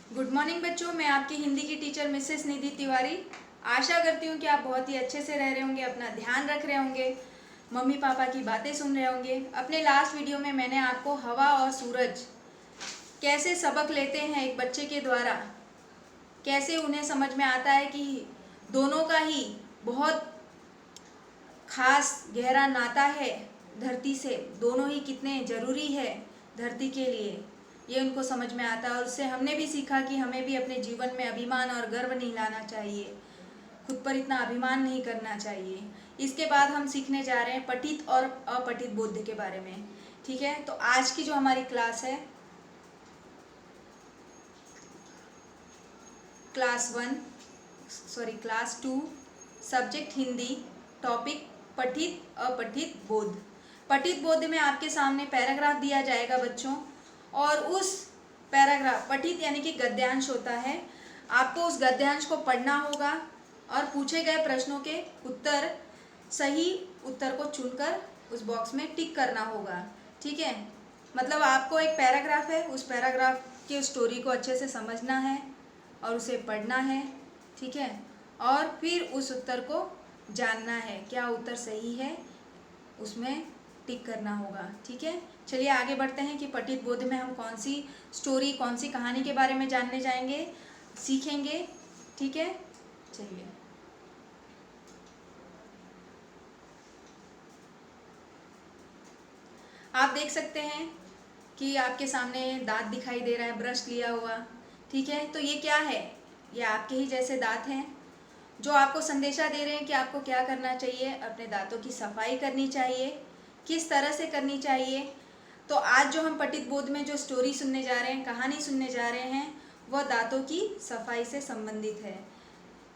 Good morning बच्चों, मैं आपकी हिंदी की टीचर मिसेस निधि तिवारी। आशा करती हूँ कि आप बहुत ही अच्छे से रह रहे होंगे, अपना ध्यान रख रहे होंगे, मम्मी पापा की बातें सुन रहे होंगे। अपने लास्ट वीडियो में मैंने आपको हवा और सूरज कैसे सबक लेते हैं एक बच्चे के द्वारा, कैसे उन्हें समझ में आता है कि दोनों का ही बहुत खास गहरा नाता है धरती से, दोनों ही कितने ज़रूरी है धरती के लिए, ये उनको समझ में आता है। और उससे हमने भी सीखा कि हमें भी अपने जीवन में अभिमान और गर्व नहीं लाना चाहिए, खुद पर इतना अभिमान नहीं करना चाहिए। इसके बाद हम सीखने जा रहे हैं पठित और अपठित बोध के बारे में। ठीक है, तो आज की जो हमारी क्लास है, क्लास 2, सब्जेक्ट हिंदी, टॉपिक पठित अपठित बोध। पठित बोध में आपके सामने पैराग्राफ दिया जाएगा बच्चों, और उस पैराग्राफ, पठित यानी कि गद्यांश होता है, आपको उस गद्यांश को पढ़ना होगा और पूछे गए प्रश्नों के उत्तर, सही उत्तर को चुनकर उस बॉक्स में टिक करना होगा। ठीक है, मतलब आपको एक पैराग्राफ है, उस पैराग्राफ की स्टोरी को अच्छे से समझना है और उसे पढ़ना है। ठीक है, और फिर उस उत्तर को जानना है, क्या उत्तर सही है, उसमें टिक करना होगा। ठीक है, चलिए आगे बढ़ते हैं कि पठित बोध में हम कौन सी स्टोरी, कौन सी कहानी के बारे में जानने जाएंगे, सीखेंगे। ठीक है, चलिए। आप देख सकते हैं कि आपके सामने दांत दिखाई दे रहा है, ब्रश लिया हुआ। ठीक है, तो ये क्या है? ये आपके ही जैसे दांत हैं जो आपको संदेशा दे रहे हैं कि आपको क्या करना चाहिए, अपने दांतों की सफाई करनी चाहिए, किस तरह से करनी चाहिए। तो आज जो हम पठित बोध में जो स्टोरी सुनने जा रहे हैं, कहानी सुनने जा रहे हैं, वह दांतों की सफाई से संबंधित है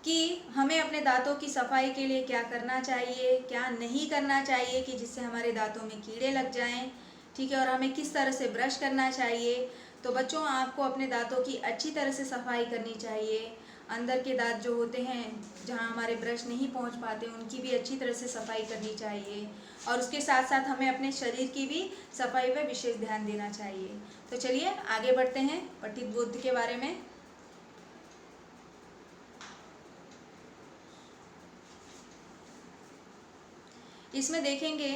कि हमें अपने दांतों की सफाई के लिए क्या करना चाहिए, क्या नहीं करना चाहिए कि जिससे हमारे दांतों में कीड़े लग जाएं। ठीक है, और हमें किस तरह से ब्रश करना चाहिए। तो बच्चों, आपको अपने दांतों की अच्छी तरह से सफाई करनी चाहिए। अंदर के दांत जो होते हैं, जहाँ हमारे ब्रश नहीं पहुँच पाते, उनकी भी अच्छी तरह से सफाई करनी चाहिए। और उसके साथ साथ हमें अपने शरीर की भी सफाई पर विशेष ध्यान देना चाहिए। तो चलिए आगे बढ़ते हैं पठित बोध के बारे में। इसमें देखेंगे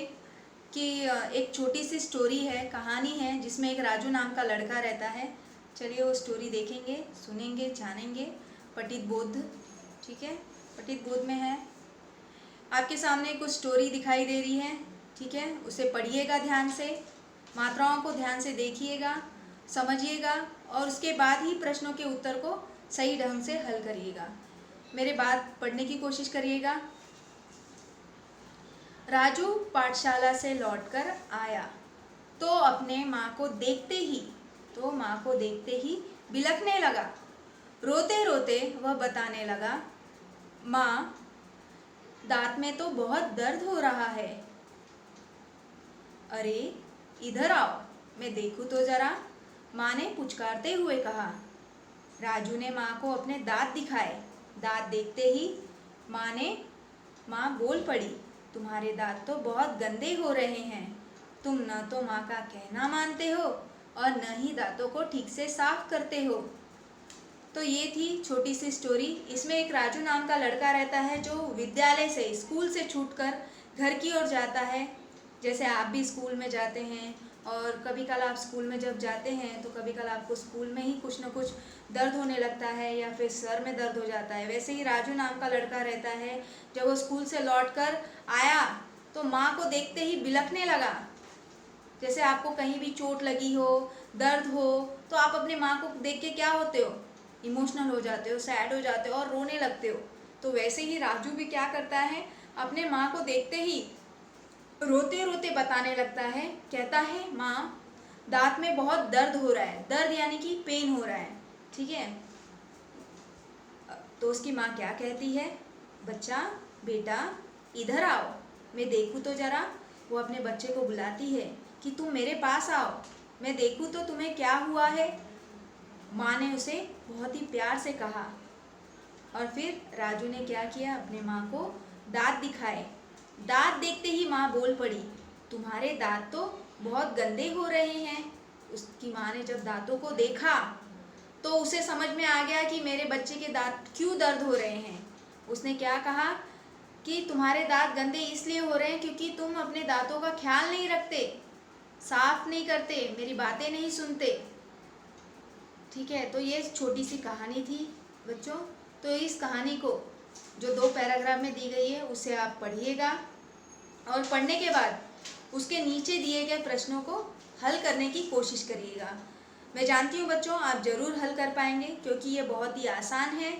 कि एक छोटी सी स्टोरी है, कहानी है, जिसमें एक राजू नाम का लड़का रहता है। चलिए वो स्टोरी देखेंगे, सुनेंगे, जानेंगे। पठित बोध, ठीक है, पठित बोध में है, आपके सामने कुछ स्टोरी दिखाई दे रही है। ठीक है, उसे पढ़िएगा ध्यान से, मात्राओं को ध्यान से देखिएगा, समझिएगा, और उसके बाद ही प्रश्नों के उत्तर को सही ढंग से हल करिएगा। मेरे बात पढ़ने की कोशिश करिएगा। राजू पाठशाला से लौटकर आया तो अपने माँ को देखते ही बिलखने लगा। रोते रोते वह बताने लगा, माँ, दांत में तो बहुत दर्द हो रहा है। अरे इधर आओ, मैं देखूं तो जरा, माँ ने पुचकारते हुए कहा। राजू ने माँ को अपने दांत दिखाए। दांत देखते ही माँ बोल पड़ी, तुम्हारे दांत तो बहुत गंदे हो रहे हैं। तुम न तो माँ का कहना मानते हो और न ही दांतों को ठीक से साफ करते हो। तो ये थी छोटी सी स्टोरी। इसमें एक राजू नाम का लड़का रहता है जो विद्यालय से, स्कूल से छूटकर घर की ओर जाता है। जैसे आप भी स्कूल में जाते हैं, और कभी कल आप स्कूल में जब जाते हैं तो कभी कल आपको स्कूल में ही कुछ न कुछ दर्द होने लगता है या फिर सर में दर्द हो जाता है। वैसे ही राजू नाम का लड़का रहता है, जब वो स्कूल से लौटकर आया तो माँ को देखते ही बिलखने लगा। जैसे आपको कहीं भी चोट लगी हो, दर्द हो, तो आप अपने माँ को देख के क्या होते हो, इमोशनल हो जाते हो, सैड हो जाते हो और रोने लगते हो। तो वैसे ही राजू भी क्या करता है, अपने माँ को देखते ही रोते रोते बताने लगता है। कहता है, माँ, दांत में बहुत दर्द हो रहा है। दर्द यानी कि पेन हो रहा है। ठीक है, तो उसकी माँ क्या कहती है, बच्चा, बेटा, इधर आओ, मैं देखूँ तो जरा। वो अपने बच्चे को बुलाती है कि तुम मेरे पास आओ, मैं देखूँ तो तुम्हें क्या हुआ है। माँ ने उसे बहुत ही प्यार से कहा, और फिर राजू ने क्या किया, अपने माँ को दांत दिखाए। दांत देखते ही माँ बोल पड़ी, तुम्हारे दांत तो बहुत गंदे हो रहे हैं। उसकी माँ ने जब दांतों को देखा तो उसे समझ में आ गया कि मेरे बच्चे के दांत क्यों दर्द हो रहे हैं। उसने क्या कहा कि तुम्हारे दांत गंदे इसलिए हो रहे हैं क्योंकि तुम अपने दांतों का ख्याल नहीं रखते, साफ नहीं करते, मेरी बातें नहीं सुनते। ठीक है, तो ये छोटी सी कहानी थी बच्चों। तो इस कहानी को जो 2 पैराग्राफ में दी गई है उसे आप पढ़िएगा और पढ़ने के बाद उसके नीचे दिए गए प्रश्नों को हल करने की कोशिश करिएगा। मैं जानती हूँ बच्चों आप ज़रूर हल कर पाएंगे क्योंकि ये बहुत ही आसान है।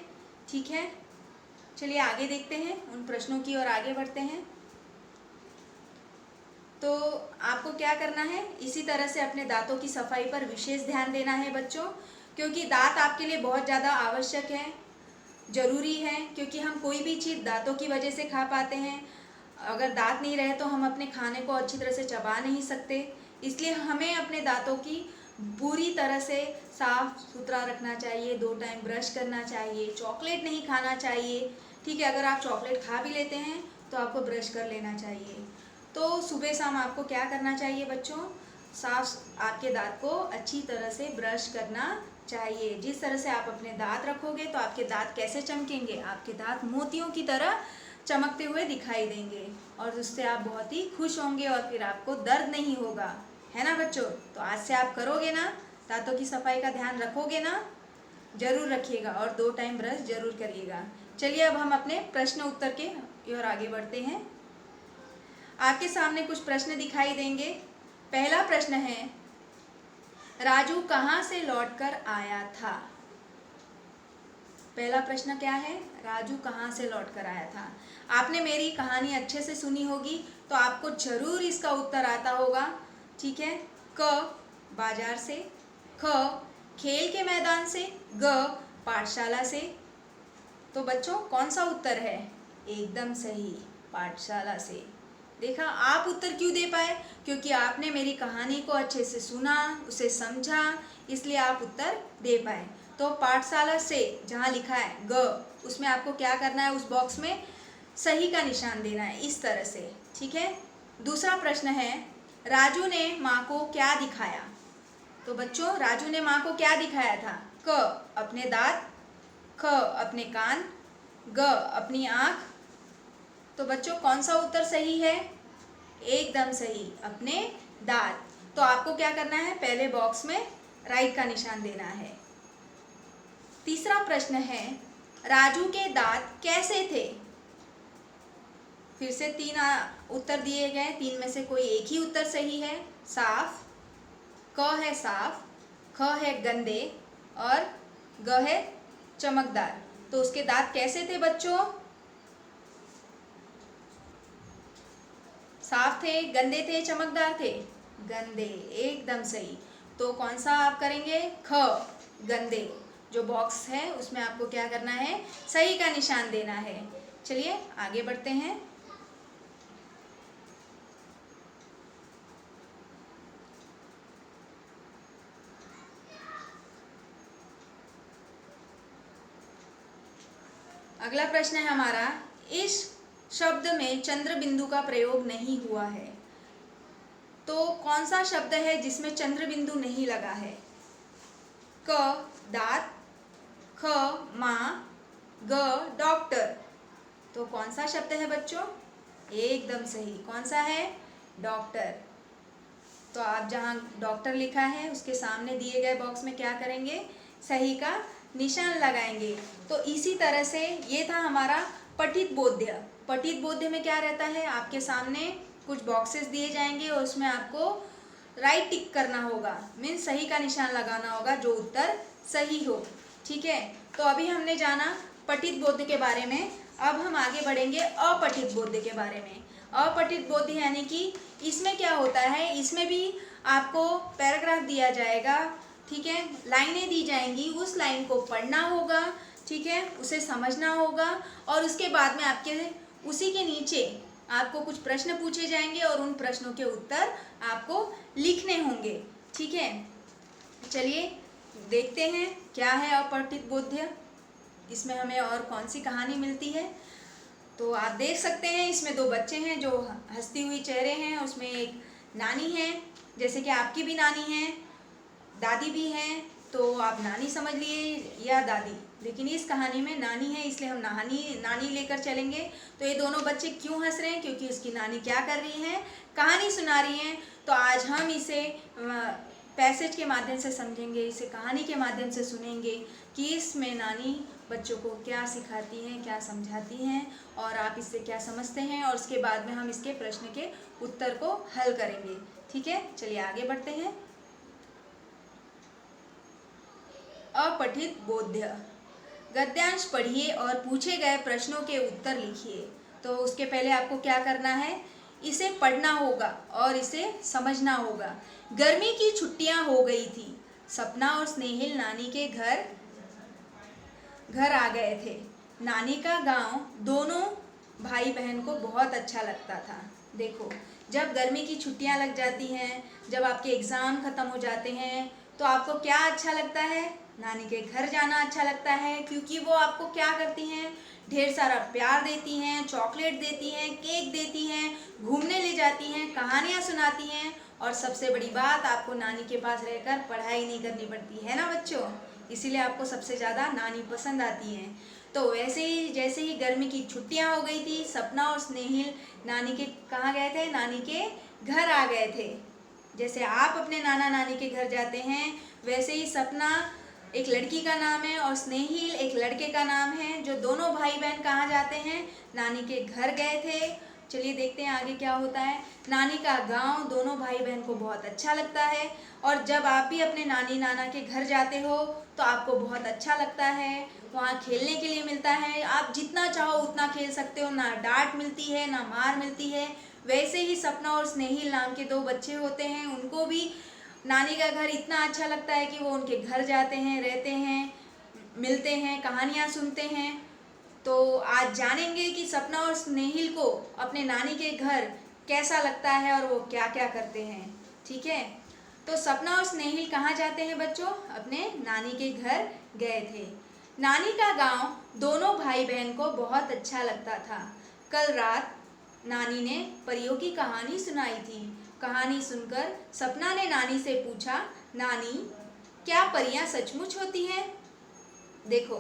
ठीक है, चलिए आगे देखते हैं, उन प्रश्नों की ओर आगे बढ़ते हैं। तो आपको क्या करना है, इसी तरह से अपने दांतों की सफाई पर विशेष ध्यान देना है बच्चों, क्योंकि दांत आपके लिए बहुत ज़्यादा आवश्यक है, ज़रूरी है, क्योंकि हम कोई भी चीज़ दांतों की वजह से खा पाते हैं। अगर दांत नहीं रहे तो हम अपने खाने को अच्छी तरह से चबा नहीं सकते। इसलिए हमें अपने दांतों की पूरी तरह से साफ सुथरा रखना चाहिए, 2 टाइम ब्रश करना चाहिए, चॉकलेट नहीं खाना चाहिए। ठीक है, अगर आप चॉकलेट खा भी लेते हैं तो आपको ब्रश कर लेना चाहिए। तो सुबह शाम आपको क्या करना चाहिए बच्चों, साफ आपके दांत को अच्छी तरह से ब्रश करना चाहिए। जिस तरह से आप अपने दांत रखोगे तो आपके दांत कैसे चमकेंगे, आपके दांत मोतियों की तरह चमकते हुए दिखाई देंगे और उससे आप बहुत ही खुश होंगे और फिर आपको दर्द नहीं होगा, है ना बच्चों। तो आज से आप करोगे ना, दांतों की सफाई का ध्यान रखोगे ना, जरूर रखिएगा और 2 टाइम ब्रश जरूर करिएगा। चलिए अब हम अपने प्रश्न उत्तर के ओर आगे बढ़ते हैं। आपके सामने कुछ प्रश्न दिखाई देंगे। पहला प्रश्न है, राजू कहाँ से लौटकर आया था। पहला प्रश्न क्या है, राजू कहाँ से लौटकर आया था। आपने मेरी कहानी अच्छे से सुनी होगी तो आपको जरूर इसका उत्तर आता होगा। ठीक है, क बाजार से, ख खेल के मैदान से, ग पाठशाला से। तो बच्चों कौन सा उत्तर है, एकदम सही, पाठशाला से। देखा, आप उत्तर क्यों दे पाए, क्योंकि आपने मेरी कहानी को अच्छे से सुना, उसे समझा, इसलिए आप उत्तर दे पाए। तो पाठशाला से जहाँ लिखा है ग, उसमें आपको क्या करना है, उस बॉक्स में सही का निशान देना है, इस तरह से। ठीक है, दूसरा प्रश्न है, राजू ने माँ को क्या दिखाया। तो बच्चों राजू ने माँ को क्या दिखाया था, क अपने दांत, ख अपने कान, ग अपनी आँख। तो बच्चों कौन सा उत्तर सही है, एकदम सही, अपने दांत। तो आपको क्या करना है, पहले बॉक्स में राइट का निशान देना है। तीसरा प्रश्न है, राजू के दांत कैसे थे। फिर से 3 उत्तर दिए गए, 3 में से कोई एक ही उत्तर सही है। साफ, क है साफ, ख है गंदे और ग है चमकदार। तो उसके दांत कैसे थे बच्चों, साफ थे, गंदे थे, चमकदार थे, गंदे, एकदम सही। तो कौन सा आप करेंगे, ख गंदे। जो बॉक्स है उसमें आपको क्या करना है, सही का निशान देना है। चलिए आगे बढ़ते हैं। अगला प्रश्न है हमारा, इस शब्द में चंद्र बिंदु का प्रयोग नहीं हुआ है। तो कौन सा शब्द है जिसमें चंद्र बिंदु नहीं लगा है, क दांत, ख माँ, ग डॉक्टर। तो कौन सा शब्द है बच्चों, एकदम सही, कौन सा है, डॉक्टर। तो आप जहाँ डॉक्टर लिखा है उसके सामने दिए गए बॉक्स में क्या करेंगे, सही का निशान लगाएंगे। तो इसी तरह से ये था हमारा पठित बोध्य। पठित बोध्य में क्या रहता है, आपके सामने कुछ बॉक्सेस दिए जाएंगे और उसमें आपको राइट टिक करना होगा, मीन्स सही का निशान लगाना होगा जो उत्तर सही हो। ठीक है, तो अभी हमने जाना पठित बोध्य के बारे में, अब हम आगे बढ़ेंगे अपठित बोध्य के बारे में। अपठित बोध्य यानी कि इसमें क्या होता है, इसमें भी आपको पैराग्राफ दिया जाएगा। ठीक है, लाइनें दी जाएंगी, उस लाइन को पढ़ना होगा। ठीक है, उसे समझना होगा और उसके बाद में आपके उसी के नीचे आपको कुछ प्रश्न पूछे जाएंगे और उन प्रश्नों के उत्तर आपको लिखने होंगे। ठीक है, चलिए देखते हैं क्या है अपठित बोध्य, इसमें हमें और कौन सी कहानी मिलती है। तो आप देख सकते हैं इसमें 2 बच्चे हैं जो हंसती हुई चेहरे हैं, उसमें एक नानी है, जैसे कि आपकी भी नानी है, दादी भी हैं, तो आप नानी समझ लिए या दादी, लेकिन इस कहानी में नानी है इसलिए हम नानी लेकर चलेंगे। तो ये दोनों बच्चे क्यों हंस रहे हैं? क्योंकि उसकी नानी क्या कर रही हैं? कहानी सुना रही हैं। तो आज हम इसे पैसेज के माध्यम से समझेंगे, इसे कहानी के माध्यम से सुनेंगे कि इसमें नानी बच्चों को क्या सिखाती हैं, क्या समझाती हैं और आप इससे क्या समझते हैं, और उसके बाद में हम इसके प्रश्न के उत्तर को हल करेंगे। ठीक है, चलिए आगे बढ़ते हैं। अपठित बोध्य। गद्यांश पढ़िए और पूछे गए प्रश्नों के उत्तर लिखिए। तो उसके पहले आपको क्या करना है? इसे पढ़ना होगा और इसे समझना होगा। गर्मी की छुट्टियां हो गई थी। सपना और स्नेहिल नानी के घर आ गए थे। नानी का गांव दोनों भाई बहन को बहुत अच्छा लगता था। देखो, जब गर्मी की छुट्टियां लग जाती हैं, जब आपके एग्ज़ाम ख़त्म हो जाते हैं, तो आपको क्या अच्छा लगता है? नानी के घर जाना अच्छा लगता है, क्योंकि वो आपको क्या करती हैं? ढेर सारा प्यार देती हैं, चॉकलेट देती हैं, केक देती हैं, घूमने ले जाती हैं, कहानियाँ सुनाती हैं, और सबसे बड़ी बात, आपको नानी के पास रहकर पढ़ाई नहीं करनी पड़ती है ना बच्चों। इसीलिए आपको सबसे ज़्यादा नानी पसंद आती हैं। तो वैसे ही जैसे ही गर्मी की छुट्टियां हो गई थी, सपना और स्नेहिल नानी के कहाँ गए थे? नानी के घर आ गए थे। जैसे आप अपने नाना नानी के घर जाते हैं, वैसे ही सपना एक लड़की का नाम है और स्नेहिल एक लड़के का नाम है, जो दोनों भाई बहन कहाँ जाते हैं? नानी के घर गए थे। चलिए देखते हैं आगे क्या होता है। नानी का गांव दोनों भाई बहन को बहुत अच्छा लगता है, और जब आप भी अपने नानी नाना के घर जाते हो तो आपको बहुत अच्छा लगता है। वहाँ खेलने के लिए मिलता है, आप जितना चाहो उतना खेल सकते हो, ना डांट मिलती है ना मार मिलती है। वैसे ही सपना और स्नेहिल नाम के दो बच्चे होते हैं, उनको भी नानी का घर इतना अच्छा लगता है कि वो उनके घर जाते हैं, रहते हैं, मिलते हैं, कहानियाँ सुनते हैं। तो आज जानेंगे कि सपना और स्नेहिल को अपने नानी के घर कैसा लगता है और वो क्या क्या करते हैं। ठीक है, तो सपना और स्नेहिल कहाँ जाते हैं बच्चों? अपने नानी के घर गए थे। नानी का गांव दोनों भाई बहन को बहुत अच्छा लगता था। कल रात नानी ने परियों की कहानी सुनाई थी। कहानी सुनकर सपना ने नानी से पूछा, नानी, क्या परियां सचमुच होती हैं? देखो,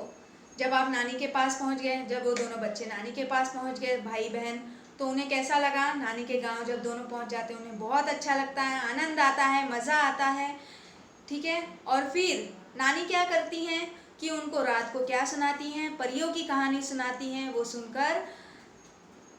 जब आप नानी के पास पहुंच गए, जब वो दोनों बच्चे नानी के पास पहुंच गए भाई बहन, तो उन्हें कैसा लगा? नानी के गांव जब दोनों पहुंच जाते हैं उन्हें बहुत अच्छा लगता है, आनंद आता है, मज़ा आता है। ठीक है, और फिर नानी क्या करती हैं कि उनको रात को क्या सुनाती हैं? परियों की कहानी सुनाती हैं। वो सुनकर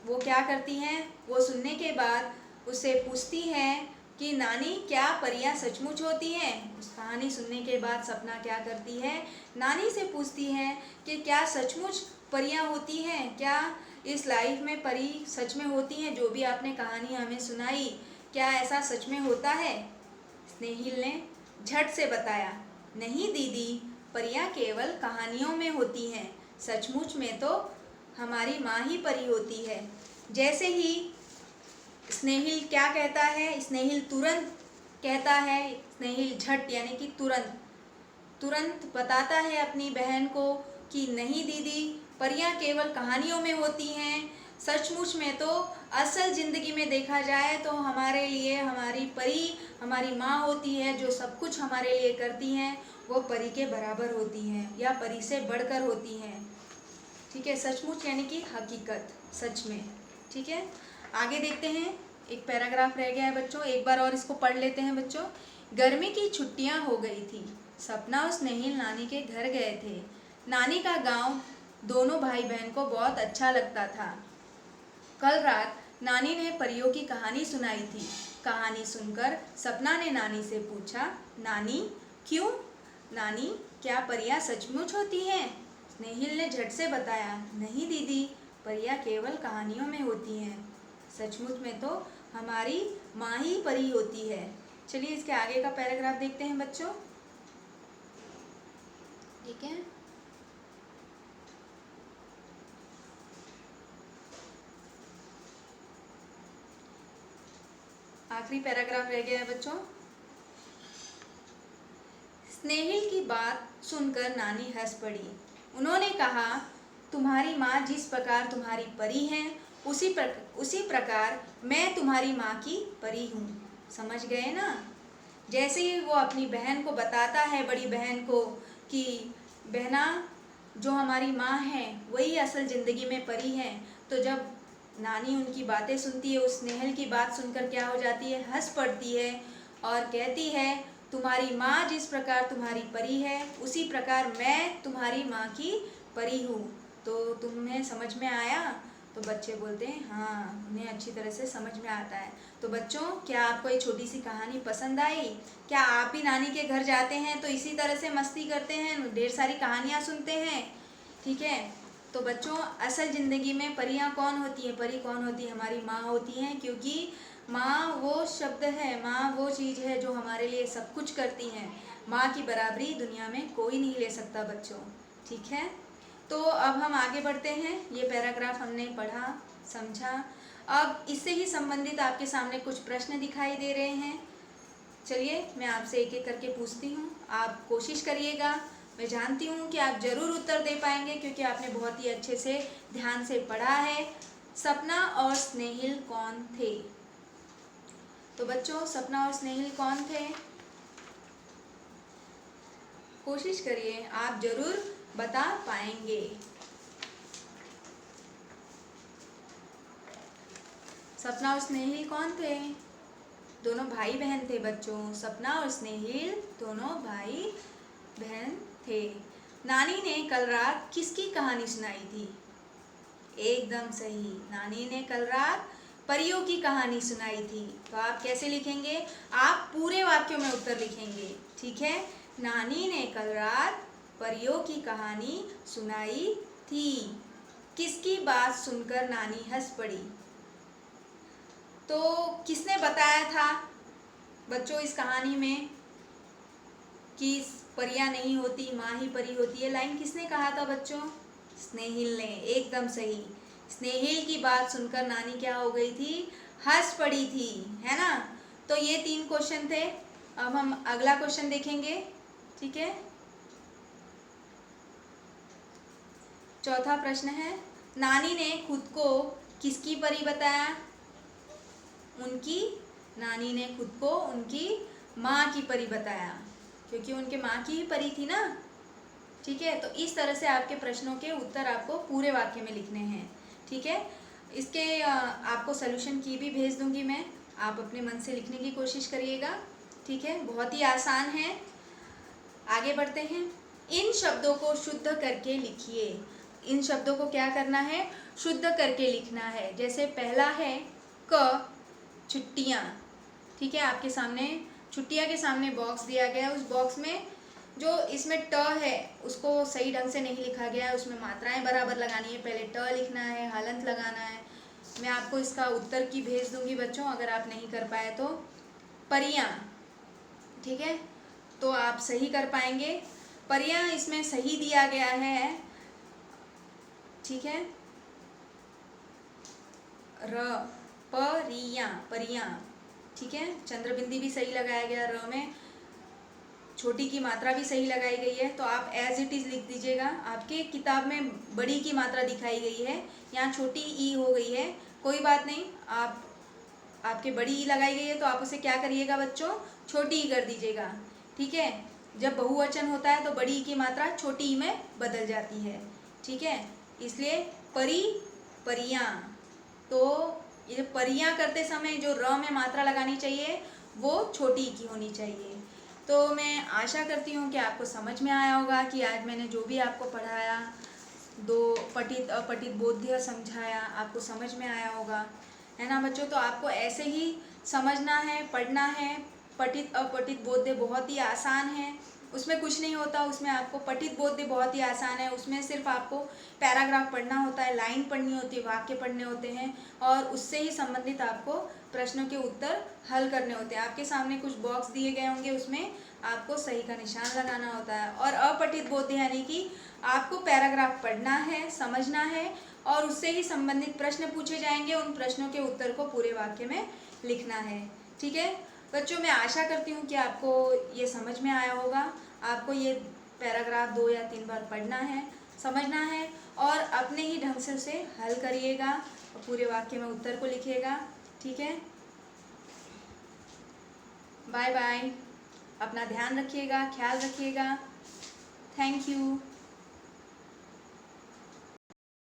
वो क्या करती हैं? वो सुनने के बाद उससे पूछती हैं कि नानी, क्या परियां सचमुच होती हैं? उस कहानी सुनने के बाद सपना क्या करती है? नानी से पूछती है कि क्या सचमुच परियां होती हैं? क्या इस लाइफ में परी सच में होती हैं? जो भी आपने कहानी हमें सुनाई, क्या ऐसा सच में होता है? स्नेहिल ने झट से बताया, नहीं दीदी, परियां केवल कहानियों में होती हैं, सचमुच में तो हमारी माँ ही परी होती है। जैसे ही स्नेहिल क्या कहता है? स्नेहिल तुरंत कहता है, स्नेहिल झट यानी कि तुरंत बताता है अपनी बहन को कि नहीं दीदी, परियां केवल कहानियों में होती हैं, सचमुच में तो असल ज़िंदगी में देखा जाए तो हमारे लिए हमारी परी हमारी माँ होती है, जो सब कुछ हमारे लिए करती हैं, वो परी के बराबर होती हैं या परी से बढ़कर होती हैं। ठीक है, सचमुच यानी कि हकीकत, सच में। ठीक है, आगे देखते हैं। एक पैराग्राफ रह गया है बच्चों, एक बार और इसको पढ़ लेते हैं बच्चों। गर्मी की छुट्टियां हो गई थी। सपना और स्नेहिल नानी के घर गए थे। नानी का गांव दोनों भाई बहन को बहुत अच्छा लगता था। कल रात नानी ने परियों की कहानी सुनाई थी। कहानी सुनकर सपना ने नानी से पूछा, नानी, क्यों? नानी, क्या परियां सचमुच होती हैं? स्नेहिल ने झट से बताया, नहीं दीदी, परियां केवल कहानियों में होती हैं, सचमुच में तो हमारी माँ ही परी होती है। चलिए इसके आगे का पैराग्राफ देखते हैं बच्चों। ठीक है, आखिरी पैराग्राफ रह गया है बच्चों। स्नेहिल की बात सुनकर नानी हंस पड़ी। उन्होंने कहा, तुम्हारी माँ जिस प्रकार तुम्हारी परी है, उसी प्रकार मैं तुम्हारी माँ की परी हूँ। समझ गए ना? जैसे ही वो अपनी बहन को बताता है, बड़ी बहन को, कि बहना, जो हमारी माँ है वही असल ज़िंदगी में परी है, तो जब नानी उनकी बातें सुनती है, उस स्नेहल की बात सुनकर क्या हो जाती है, हंस पड़ती है और कहती है, तुम्हारी माँ जिस प्रकार तुम्हारी परी है, उसी प्रकार मैं तुम्हारी माँ की परी हूँ। तो तुम्हें समझ में आया? तो बच्चे बोलते हैं हाँ, उन्हें अच्छी तरह से समझ में आता है। तो बच्चों, क्या आपको ये छोटी सी कहानी पसंद आई? क्या आप भी नानी के घर जाते हैं तो इसी तरह से मस्ती करते हैं, ढेर सारी कहानियाँ सुनते हैं? ठीक है। तो बच्चों, असल ज़िंदगी में परियां कौन होती हैं? परी कौन होती है? हमारी माँ होती हैं, क्योंकि माँ वो शब्द है, माँ वो चीज़ है जो हमारे लिए सब कुछ करती हैं। माँ की बराबरी दुनिया में कोई नहीं ले सकता बच्चों। ठीक है। तो अब हम आगे बढ़ते हैं। ये पैराग्राफ हमने पढ़ा, समझा। अब इससे ही संबंधित आपके सामने कुछ प्रश्न दिखाई दे रहे हैं। चलिए, मैं आपसे एक एक करके पूछती हूँ, आप कोशिश करिएगा। मैं जानती हूँ कि आप ज़रूर उत्तर दे पाएंगे, क्योंकि आपने बहुत ही अच्छे से ध्यान से पढ़ा है। सपना और स्नेहिल कौन थे? तो बच्चों, सपना और स्नेहिल कौन थे? कोशिश करिए, आप ज़रूर बता पाएंगे। सपना और स्नेहिल कौन थे? दोनों भाई बहन थे बच्चों। सपना और स्नेहिल दोनों भाई बहन थे। नानी ने कल रात किसकी कहानी सुनाई थी? एकदम सही, नानी ने कल रात परियों की कहानी सुनाई थी। तो आप कैसे लिखेंगे? आप पूरे वाक्यों में उत्तर लिखेंगे। ठीक है। नानी ने कल रात परियों की कहानी सुनाई थी। किसकी बात सुनकर नानी हंस पड़ी? तो किसने बताया था बच्चों इस कहानी में कि परियां नहीं होती, माँ ही परी होती है? लाइन किसने कहा था बच्चों? स्नेहिल ने। एकदम सही। स्नेहिल की बात सुनकर नानी क्या हो गई थी? हंस पड़ी थी, है ना? तो ये 3 क्वेश्चन थे। अब हम अगला क्वेश्चन देखेंगे। ठीक है। चौथा प्रश्न है, नानी ने खुद को किसकी परी बताया? उनकी नानी ने खुद को उनकी माँ की परी बताया, क्योंकि उनके माँ की ही परी थी ना। ठीक है। तो इस तरह से आपके प्रश्नों के उत्तर आपको पूरे वाक्य में लिखने हैं। ठीक है। इसके आपको सॉल्यूशन की भी भेज दूंगी मैं, आप अपने मन से लिखने की कोशिश करिएगा। ठीक है। बहुत ही आसान है। आगे बढ़ते हैं। इन शब्दों को शुद्ध करके लिखिए। इन शब्दों को क्या करना है? शुद्ध करके लिखना है। जैसे पहला है क, छुट्टियाँ। ठीक है। आपके सामने छुट्टियाँ के सामने बॉक्स दिया गया है। उस बॉक्स में जो इसमें ट है उसको सही ढंग से नहीं लिखा गया है, उसमें मात्राएं बराबर लगानी है। पहले ट लिखना है, हलंत लगाना है। मैं आपको इसका उत्तर की भेज दूंगी बच्चों, अगर आप नहीं कर पाए तो। परियां, ठीक है, तो आप सही कर पाएंगे। परियां इसमें सही दिया गया है। ठीक है। र, परियां, परियां। ठीक है। चंद्रबिंदी भी सही लगाया गया र में। छोटी की मात्रा भी सही लगाई गई है। तो आप एज इट इज़ लिख दीजिएगा। आपके किताब में बड़ी की मात्रा दिखाई गई है, यहाँ छोटी ई हो गई है। कोई बात नहीं, आप आपके बड़ी ई लगाई गई है तो आप उसे क्या करिएगा बच्चों? छोटी ई कर दीजिएगा। ठीक है। जब बहुवचन होता है तो बड़ी ई की मात्रा छोटी ई में बदल जाती है। ठीक है। इसलिए परी, परियां। तो ये परियां करते समय जो र में मात्रा लगानी चाहिए वो छोटी ई की होनी चाहिए। तो मैं आशा करती हूँ कि आपको समझ में आया होगा कि आज मैंने जो भी आपको पढ़ाया, दो पठित अपठित बोध्य समझाया, आपको समझ में आया होगा, है ना बच्चों? तो आपको ऐसे ही समझना है, पढ़ना है। पठित अपठित बोध्य बहुत ही आसान है, उसमें कुछ नहीं होता। उसमें आपको पठित बोध्य बहुत ही आसान है, उसमें सिर्फ आपको पैराग्राफ पढ़ना होता है, लाइन पढ़नी होती है, वाक्य पढ़ने होते हैं, और उससे ही संबंधित आपको प्रश्नों के उत्तर हल करने होते हैं। आपके सामने कुछ बॉक्स दिए गए होंगे, उसमें आपको सही का निशान लगाना होता है। और अपठित बोध्य यानी कि आपको पैराग्राफ पढ़ना है, समझना है, और उससे ही संबंधित प्रश्न पूछे जाएंगे, उन प्रश्नों के उत्तर को पूरे वाक्य में लिखना है। ठीक है बच्चों, मैं आशा करती हूँ कि आपको ये समझ में आया होगा। आपको ये पैराग्राफ 2 या 3 बार पढ़ना है, समझना है, और अपने ही ढंग से उसे हल करिएगा और पूरे वाक्य में उत्तर को लिखिएगा। ठीक है। Bye bye. अपना ध्यान रखिएगा, ख्याल रखिएगा। Thank you.